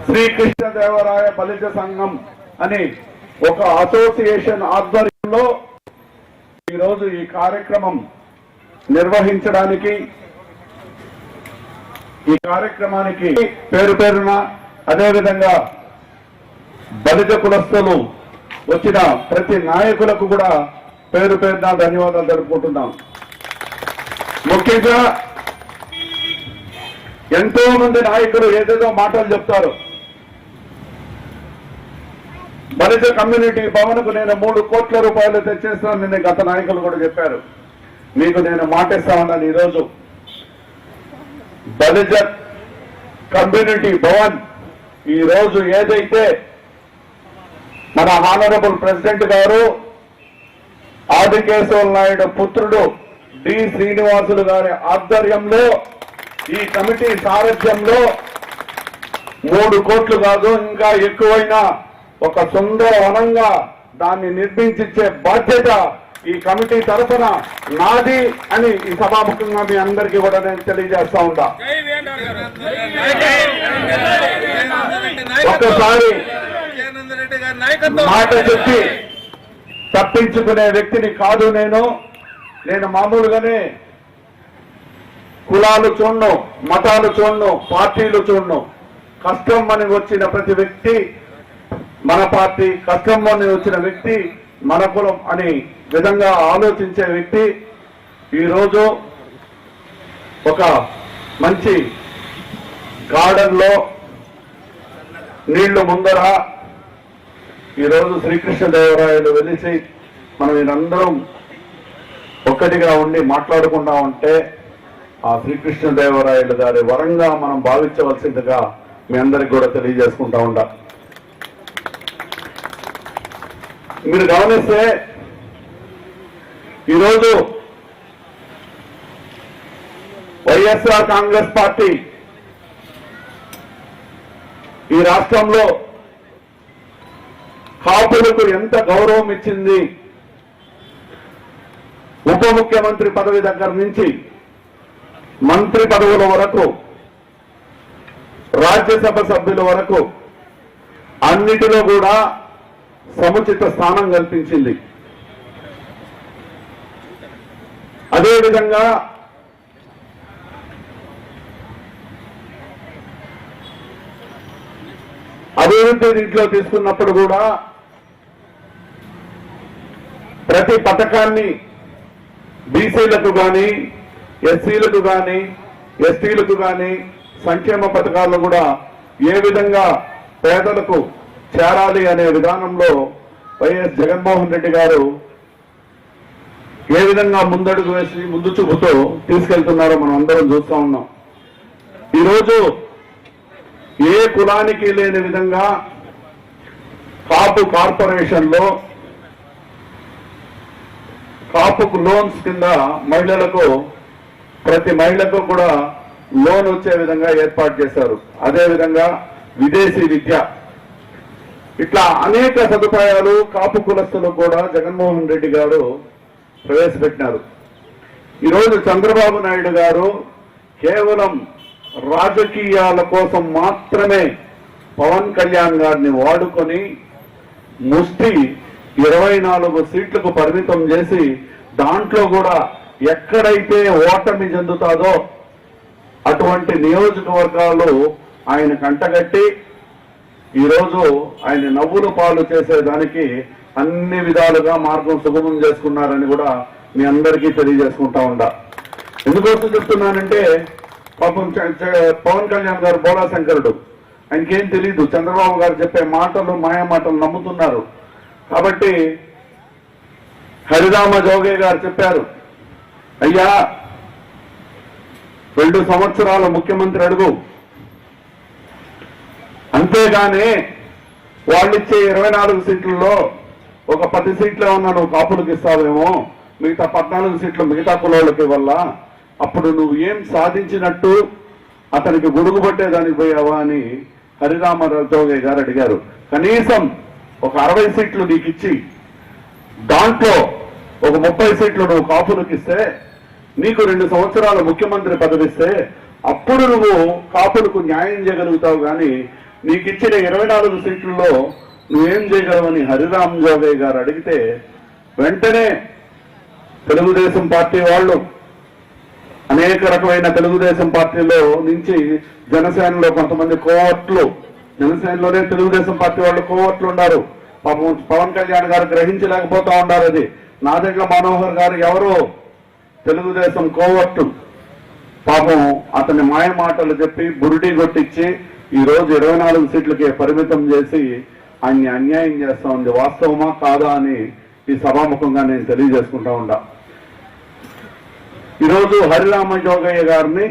శ్రీకృష్ణదేవరాయ బలిజ సంఘం అని ఒక అసోసియేషన్ ఆధ్వర్యంలో ఈరోజు ఈ కార్యక్రమం నిర్వహించడానికి ఈ కార్యక్రమానికి పేరు పేరున అదేవిధంగా బలిజ కులస్తులు వచ్చిన ప్రతి నాయకులకు కూడా పేరు పేరున ధన్యవాదాలు జరుపుకుంటున్నాం. ముఖ్యంగా ఎంతో మంది నాయకులు ఏదేదో మాటలు చెప్తారు. బలిజ కమ్యూనిటీ భవన్కు నేను 3 కోట్ల రూపాయలు తెచ్చేస్తాను నిన్న గత నాయకులు కూడా చెప్పారు. మీకు నేను మాటిస్తా ఉన్నాను. ఈరోజు బలిజ కమ్యూనిటీ భవన్ ఈరోజు ఏదైతే మన హానరబుల్ ప్రెసిడెంట్ గారు ఆదికేశవ నాయుడు పుత్రుడు డి శ్రీనివాసులు గారి ఆధ్వర్యంలో ఈ కమిటీ సారథ్యంలో 3 కోట్లు కాదు ఇంకా ఎక్కువైనా ఒక సుందరవనంగా దాన్ని నిర్మించే బాధ్యత ఈ కమిటీ తరఫున నాది అని ఈ సభాముఖంగా మీ అందరికీ కూడా నేను తెలియజేస్తా ఉంటా. ఒక్కసారి మాట చెప్పి తప్పించుకునే వ్యక్తిని కాదు నేను మామూలుగానే కులాలు చూడను, మతాలు చూడను, పార్టీలు చూడను. కష్టం అని వచ్చిన ప్రతి వ్యక్తి మన పార్టీ, కష్టం అని వచ్చిన వ్యక్తి మన కులం అని విధంగా ఆలోచించే వ్యక్తి ఈరోజు ఒక మంచి గార్డెన్ లో నీళ్లు ముందర ఈరోజు శ్రీకృష్ణదేవరాయలు వెలిసి మనం వీరందరం ఒక్కటిగా ఉండి మాట్లాడుకుంటా ఉంటే ఆ శ్రీకృష్ణదేవరాయలు గారి వరంగా మనం భావించవలసిందిగా మీ అందరికి కూడా తెలియజేసుకుంటా ఉంటా. మీరు గమనిస్తే ఈరోజు వైఎస్ఆర్ కాంగ్రెస్ పార్టీ ఈ రాష్ట్రంలో కాపులకు ఎంత గౌరవం ఇచ్చింది. ఉప ముఖ్యమంత్రి పదవి దగ్గర నుంచి మంత్రి పదవుల వరకు, రాజ్యసభ సభ్యుల వరకు అన్నిటిలో కూడా సముచిత స్థానం కల్పించింది. అదేవిధంగా అభివృద్ధి దీంట్లో తీసుకున్నప్పుడు కూడా ప్రతి పథకాన్ని బీసీలకు కానీ, ఎస్సీలకు కానీ, ఎస్టీలకు కానీ సంక్షేమ పథకాలు కూడా ఏ విధంగా పేదలకు చేరాలి అనే విధానంలో వైఎస్ జగన్మోహన్ రెడ్డి గారు ఏ విధంగా ముందడుగు వేసి ముందు చూపుతో తీసుకెళ్తున్నారో మనం అందరం చూస్తూ ఉన్నాం. ఈరోజు ఏ కులానికి లేని విధంగా కాపు కార్పొరేషన్ లో కాపుకు లోన్స్ కింద మహిళలకు ప్రతి మహిళకు కూడా లోన్ వచ్చే విధంగా ఏర్పాటు చేశారు. అదేవిధంగా విదేశీ విద్య, ఇట్లా అనేక సదుపాయాలు కాపు కులస్తులు కూడా జగన్మోహన్ రెడ్డి గారు ప్రవేశపెట్టినారు. ఈరోజు చంద్రబాబు నాయుడు గారు కేవలం రాజకీయాల కోసం మాత్రమే పవన్ కళ్యాణ్ గారిని వాడుకొని ముష్టి 24 సీట్లకు పరిమితం చేసి దాంట్లో కూడా ఎక్కడైతే ఓటమి చెందుతాదో అటువంటి నియోజకవర్గాలు ఆయన కంటగట్టి ఈరోజు ఆయన నవ్వులు పాలు చేసేదానికి అన్ని విధాలుగా మార్గం సుగమం చేసుకున్నారని కూడా మీ అందరికీ తెలియజేసుకుంటా ఉండా. ఎందుకోసం చెప్తున్నానంటే పాపం పవన్ కళ్యాణ్ గారు బోలా శంకరుడు, ఆయనకేం తెలీదు. చంద్రబాబు గారు చెప్పే మాటలు మాయా మాటలు నమ్ముతున్నారు. కాబట్టి హరిరామ జోగే గారు చెప్పారు, అయ్యా 2 సంవత్సరాల ముఖ్యమంత్రి అడుగు, అంతేగాని వాళ్ళిచ్చే 24 సీట్లలో ఒక 10 సీట్లు ఏమన్నా నువ్వు కాపులకు ఇస్తావేమో, మిగతా 14 సీట్లు మిగతా కులాలకి వల్ల అప్పుడు నువ్వు ఏం సాధించినట్టు, అతనికి గుడుగు పట్టేదానికి పోయావా అని హరిరామరావు గారు అడిగారు. కనీసం ఒక 60 సీట్లు నీకు ఇచ్చి దాంట్లో ఒక 30 సీట్లు నువ్వు కాపులకు ఇస్తే, నీకు 2 సంవత్సరాల ముఖ్యమంత్రి పదవిస్తే అప్పుడు నువ్వు కాపులకు న్యాయం చేయగలుగుతావు. కానీ నీకు ఇచ్చిన 24 సీట్లలో నువ్వేం చేయగలవని హరిరామ్ జోగయ్య గారు అడిగితే వెంటనే తెలుగుదేశం పార్టీ వాళ్ళు అనేక రకమైన తెలుగుదేశం పార్టీలో నుంచి జనసేనలో కొంతమంది కోవట్లు, జనసేనలోనే తెలుగుదేశం పార్టీ వాళ్ళు కోవట్లు ఉన్నారు. పాపం పవన్ కళ్యాణ్ గారు గ్రహించలేకపోతా ఉన్నారు. అది నాదెండ్ల మనోహర్ గారు ఎవరో తెలుగుదేశం కోవట్లు, పాపం అతని మాయ మాటలు చెప్పి బురుడి కొట్టించి ఈ రోజు 24 సీట్లకే పరిమితం చేసి ఆయన్ని అన్యాయం చేస్తా ఉంది. వాస్తవమా కాదా అని ఈ సభాముఖంగా నేను తెలియజేసుకుంటా ఉండా. ఈరోజు హరిరామ జోగయ్య గారిని